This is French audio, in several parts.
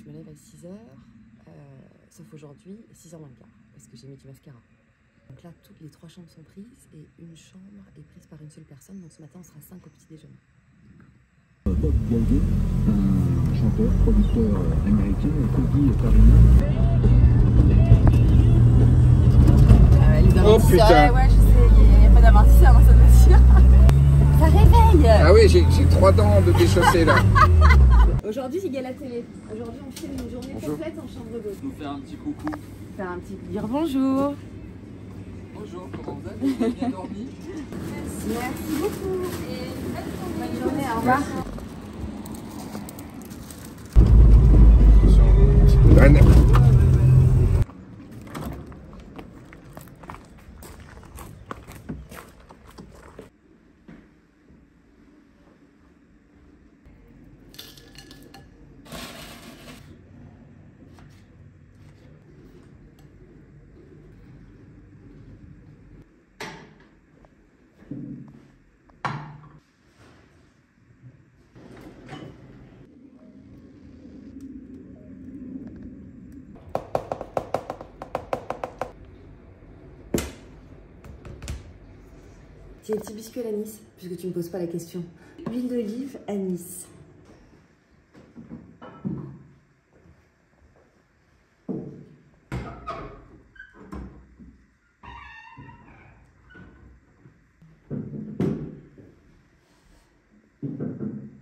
Je me lève à 6h, sauf aujourd'hui, 6h moins le quart, parce que j'ai mis du mascara. Donc là, toutes les 3 chambres sont prises et une chambre est prise par une seule personne. Donc ce matin, on sera 5 au petit déjeuner. Bob Geldof, un chanteur, producteur américain, Cody Farina. Les Oh putain! Ouais, je sais, il n'y a pas d'amortisseur dans cette voiture. Ça réveille! Ah oui, j'ai 3 dents de déchausser là. Aujourd'hui, j'ai gagné la télé. Aujourd'hui, on filme une journée complète en chambre d'hôte. Vous faire un petit coucou. Faire un petit dire bonjour. Bonjour, comment vous allez? Vous avez bien dormi? Merci beaucoup. Et bonne journée, au revoir. Un petit coup de renne. Tiens, petit biscuit à l'anis, puisque tu me poses pas la question. Huile d'olive, anis.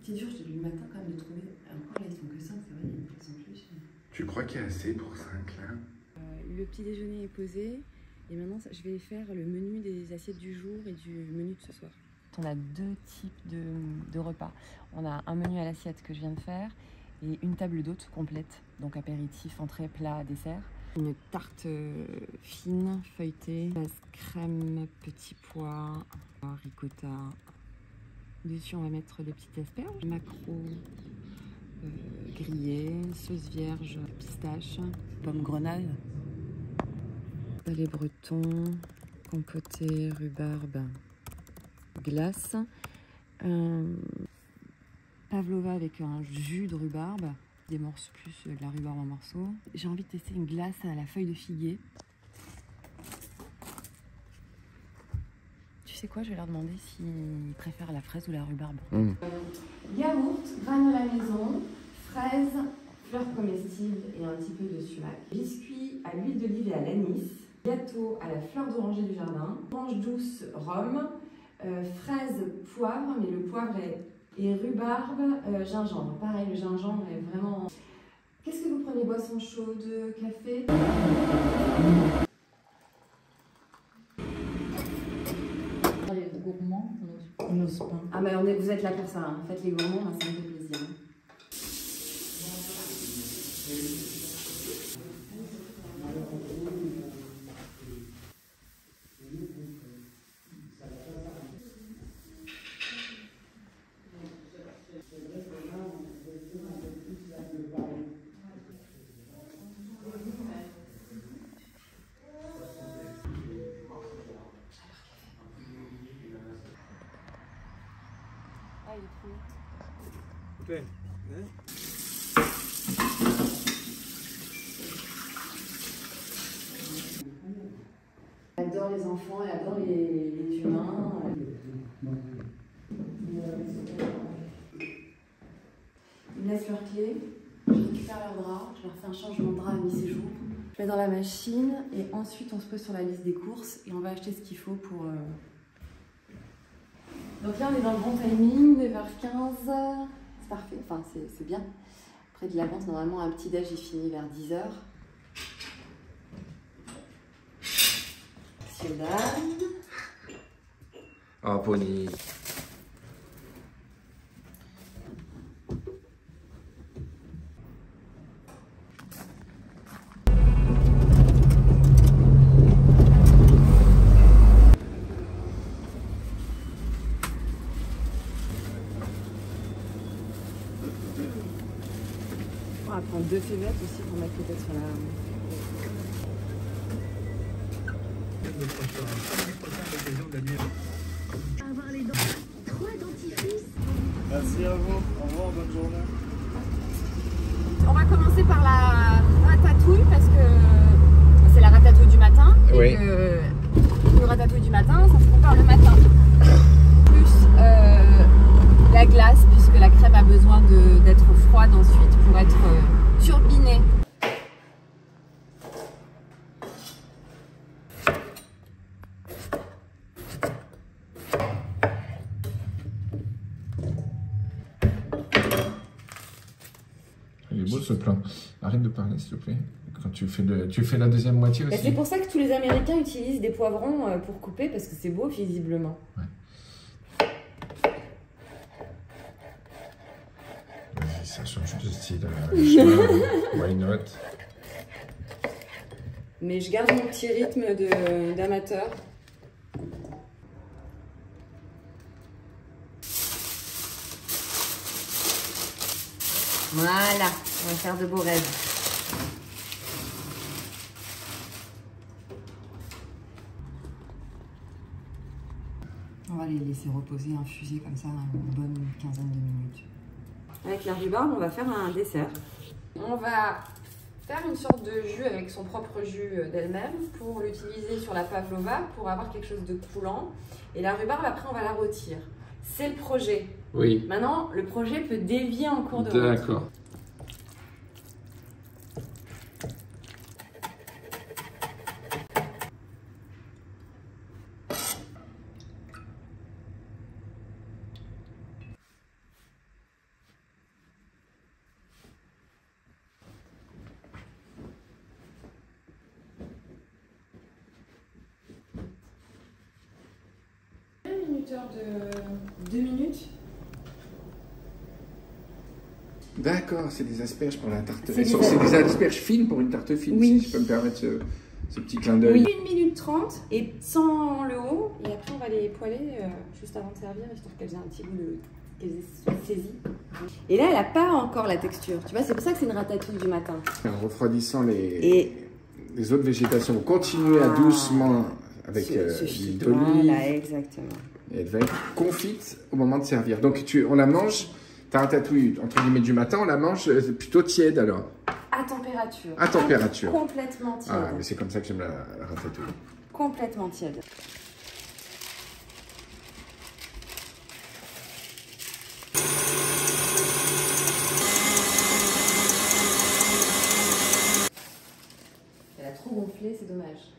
C'est dur, je t'ai dit le matin quand même de trouver. Encore là, ils sont que 5, c'est vrai, ils sont plus. Tu crois qu'il y a assez pour 5 là? Le petit déjeuner est posé. Et maintenant, je vais faire le menu des assiettes du jour et du menu de ce soir. On a 2 types de repas. On a un menu à l'assiette que je viens de faire et une table d'hôte complète. Donc apéritif, entrée, plat, dessert. Une tarte fine, feuilletée, base crème, petits pois, ricotta. Dessus, on va mettre des petites asperges, maquereau grillé, sauce vierge, pistache, pomme grenade. Les bretons, compoté, rhubarbe, glace, pavlova avec un jus de rhubarbe, des morceaux plus de la rhubarbe en morceaux. J'ai envie de tester une glace à la feuille de figuier. Tu sais quoi, je vais leur demander s'ils préfèrent la fraise ou la rhubarbe. Yaourt, graines à la maison, fraises, fleurs comestibles et un petit peu de sumac. Biscuits à l'huile d'olive et à l'anis. Gâteau à la fleur d'oranger du jardin, orange douce rhum, fraise poivre, mais le poivre et rhubarbe, gingembre. Pareil, le gingembre est vraiment... Qu'est-ce que vous prenez? Boisson chaude, café? Les gourmands, On n'ose pas. Ah mais vous êtes là pour ça, hein. Faites les gourmands, ça me fait plaisir. Ah, il est trop. Okay. Elle adore les enfants, elle adore les humains. Ils me laissent leurs clés, je récupère leurs draps, je leur fais un changement de drap à mi-séjour. Je mets dans la machine et ensuite on se pose sur la liste des courses et on va acheter ce qu'il faut pour... Donc là on est dans le bon timing, 9h15, c'est parfait, enfin c'est bien. Après de l'avance, normalement un petit déj il finit vers 10h. Ah, Pony. On va prendre 2 feuillettes aussi pour mettre peut-être sur la... Avoir les dents. 3 dentifrices. Merci à vous. Au revoir, bonne journée. On va commencer par la ratatouille parce que c'est la ratatouille du matin. Et Oui. que le ratatouille du matin, ça se prépare le matin. Plus la glace, puisque la crème a besoin d'être froide ensuite pour être turbinée. Il est beau ce plan. Arrête de parler s'il te plaît. Quand tu fais la deuxième moitié aussi. C'est pour ça que tous les Américains utilisent des poivrons pour couper, parce que c'est beau visiblement. Ouais. Ça change de style. Why not? Mais je garde mon petit rythme d'amateur. Voilà, on va faire de beaux rêves. On va les laisser reposer, infuser comme ça une bonne quinzaine de minutes. Avec la rhubarbe, on va faire un dessert. On va faire une sorte de jus avec son propre jus d'elle-même pour l'utiliser sur la pavlova pour avoir quelque chose de coulant. Et la rhubarbe, après, on va la rôtir. C'est le projet. Oui. Maintenant, le projet peut dévier en cours de route. D'accord. De 2 minutes. D'accord, c'est des asperges pour la tarte. C'est C'est des asperges fines pour une tarte fine, Oui. si je peux me permettre ce petit clin d'œil. Oui, 1 minute 30 et sans le haut. Et après, on va les poêler juste avant de servir, histoire qu'elles aient un petit goût qu'elles aient saisi. Et là, elle n'a pas encore la texture. Tu vois, c'est pour ça que c'est une ratatouille du matin. En refroidissant Et les autres végétations, vous continuez à doucement avec l'huile d'olive. Voilà, exactement. Et elle va être confite au moment de servir. Donc on la mange, ta ratatouille entre guillemets du matin, on la mange plutôt tiède alors. À température. À température. Complètement tiède. Ah, mais c'est comme ça que j'aime la ratatouille. Complètement tiède. Elle a trop gonflé, c'est dommage.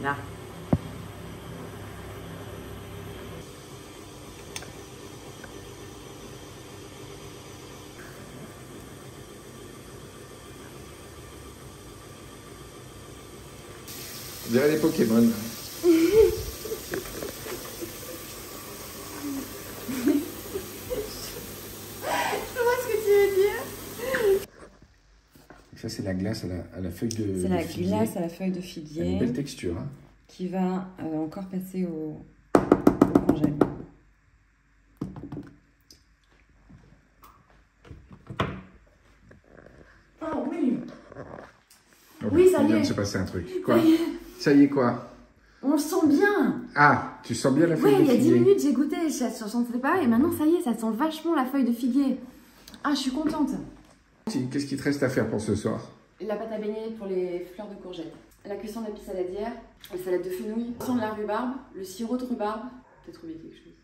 Là. On dirait les Pokémon. Ça, c'est la glace à la feuille de C'est la figuier. glace à la feuille de Elle a figuier une belle texture. Hein. qui va encore passer au congèle. Oh oui! Oh, Oui, ça il y vient est. de se passer un truc. Quoi? Ça y est, quoi? On le sent bien! Ah, tu sens bien la feuille Ouais, de il y a 10 figuier. minutes, j'ai goûté, je ne sentais pas, et maintenant ça y est, ça sent vachement la feuille de figuier. Ah, je suis contente. Qu'est-ce qu'il te reste à faire pour ce soir? La pâte à beignet pour les fleurs de courgette. La cuisson d'épices saladière, la salade de fenouil, le sang de la rhubarbe, le sirop de rhubarbe. T'as trouvé quelque chose?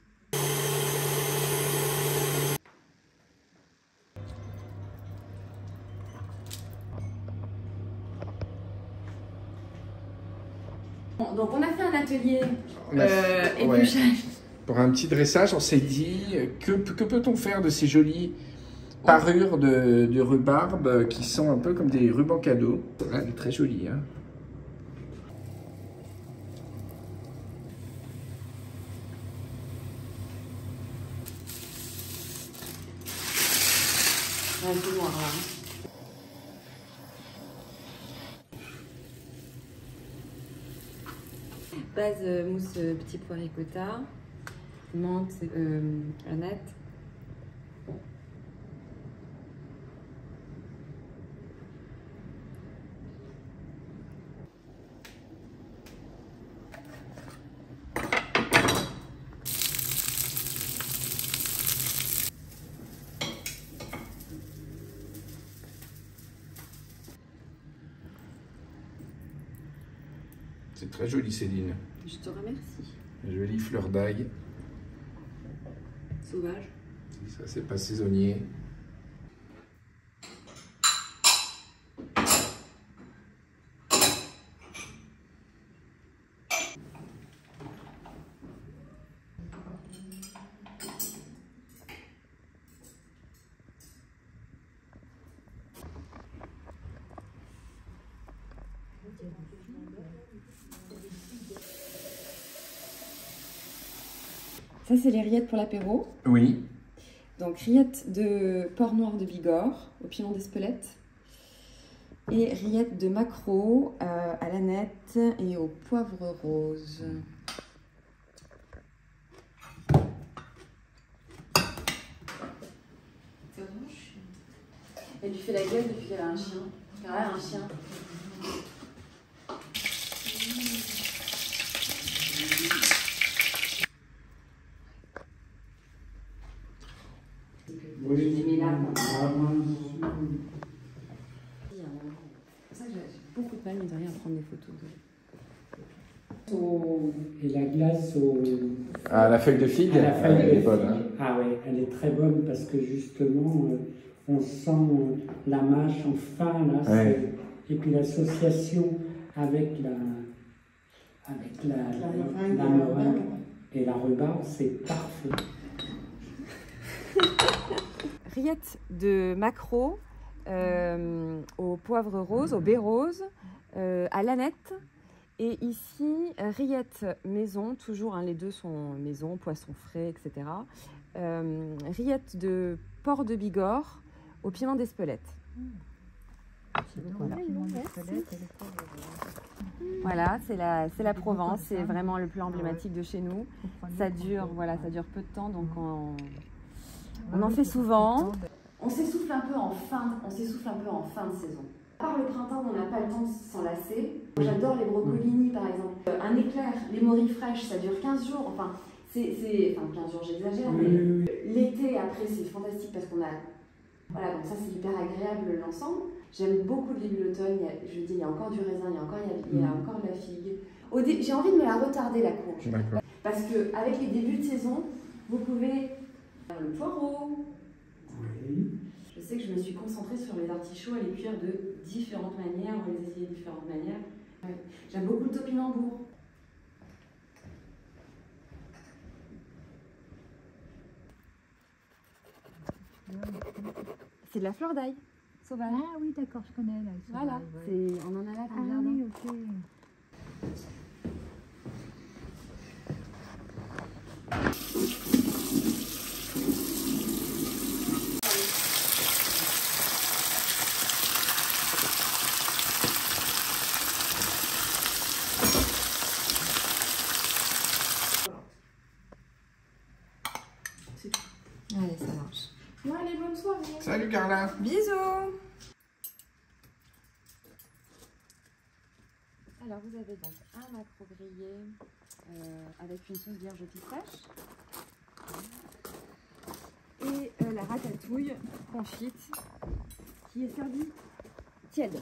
Bon, donc on a fait un atelier Ouais. épluchage. Pour un petit dressage, on s'est dit, que peut-on faire de ces jolies parures de rhubarbe qui sont un peu comme des rubans cadeaux? Ouais, elle est très jolie, hein. Un peu noir là. Base mousse petit pois ricotta, menthe, aneth. C'est très joli, Céline. Je te remercie. Jolie fleur d'ail. Sauvage. Ça, c'est pas saisonnier. Ça, c'est les rillettes pour l'apéro. Oui. Donc, rillettes de porc noir de Bigorre, au piment d'Espelette. Et rillettes de maquereau à l'aneth et au poivre rose. Elle lui fait la gueule depuis qu'elle a un chien. Elle a un chien. C'est pour ça que j'ai beaucoup de mal, mine de rien, à prendre des photos. Et la glace Ah, la feuille de figue, à la feuille elle est de bonne. figue. Hein. Ah ouais, elle est très bonne parce que justement, on sent la mâche enfin là. Ouais. Et puis l'association avec la meringue et la rhubarbe, c'est parfait. Rillettes de maquereau au poivre rose, au baie rose, à l'aneth. Et ici, rillettes maison, toujours, hein, les deux sont maison, poisson frais, etc. Rillettes de porc de Bigorre au piment d'Espelette. Voilà, c'est la Provence, c'est vraiment le plat emblématique de chez nous. Ça dure peu de temps, donc on en fait souvent. On s'essouffle un peu en fin de saison. À part le printemps, on n'a pas le temps de s'enlacer. J'adore les brocolini, par exemple. Un éclair, les morilles fraîches, ça dure 15 jours. Enfin, 15 jours, j'exagère, mais l'été, après, c'est fantastique parce qu'on a... Voilà, donc ça, c'est hyper agréable, l'ensemble. J'aime beaucoup le début de l'automne. Je dis, il y a encore du raisin, il y a encore de la figue. J'ai envie de me la retarder, la courge. Parce qu'avec les débuts de saison, vous pouvez faire le poireau. Oui. Je sais que je me suis concentrée sur les artichauts à les cuire de différentes manières, on les essayer de différentes manières. Ouais. J'aime beaucoup le topinambour. C'est de la fleur d'ail sauvage. Ah oui, d'accord, je connais là. Voilà, on en a là dans le Ah jardin. oui, ok. Allez, ça marche. Bon, allez, bonne soirée. Salut Carla. Bisous. Alors vous avez donc un maquereau grillé avec une sauce vierge pistache et la ratatouille confite qui est servie tiède.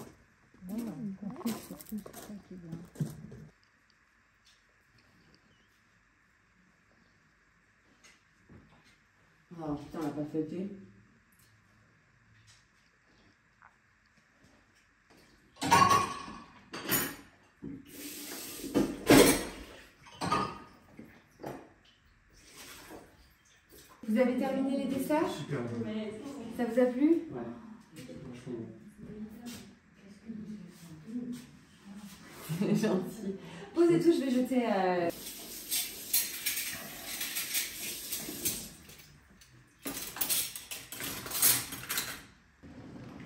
Oh putain, on l'a pas fêté. Vous avez terminé les desserts? Super bon. Ça vous a plu? Ouais. C'est gentil. Posez tout, je vais jeter...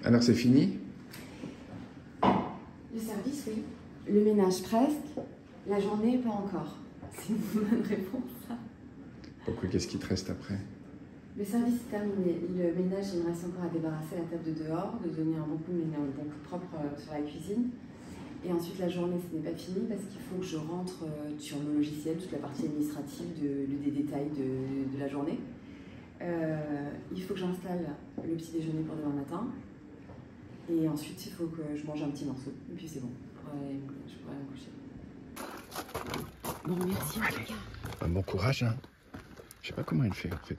Alors c'est fini? Le service, oui. Le ménage, presque. La journée, pas encore. C'est une bonne réponse, ça. Pourquoi, qu'est-ce qui te reste après? Le service est terminé. Le ménage, il me reste encore à débarrasser la table de dehors, de donner un bon coup propre sur la cuisine. Et ensuite, la journée, ce n'est pas fini parce qu'il faut que je rentre sur le logiciel, toute la partie administrative des détails de la journée. Il faut que j'installe le petit déjeuner pour demain matin. Et ensuite, il faut que je mange un petit morceau. Et puis c'est bon, je pourrais me coucher. Bon, merci en tout cas. Bon courage, hein. Je sais pas comment elle fait en fait.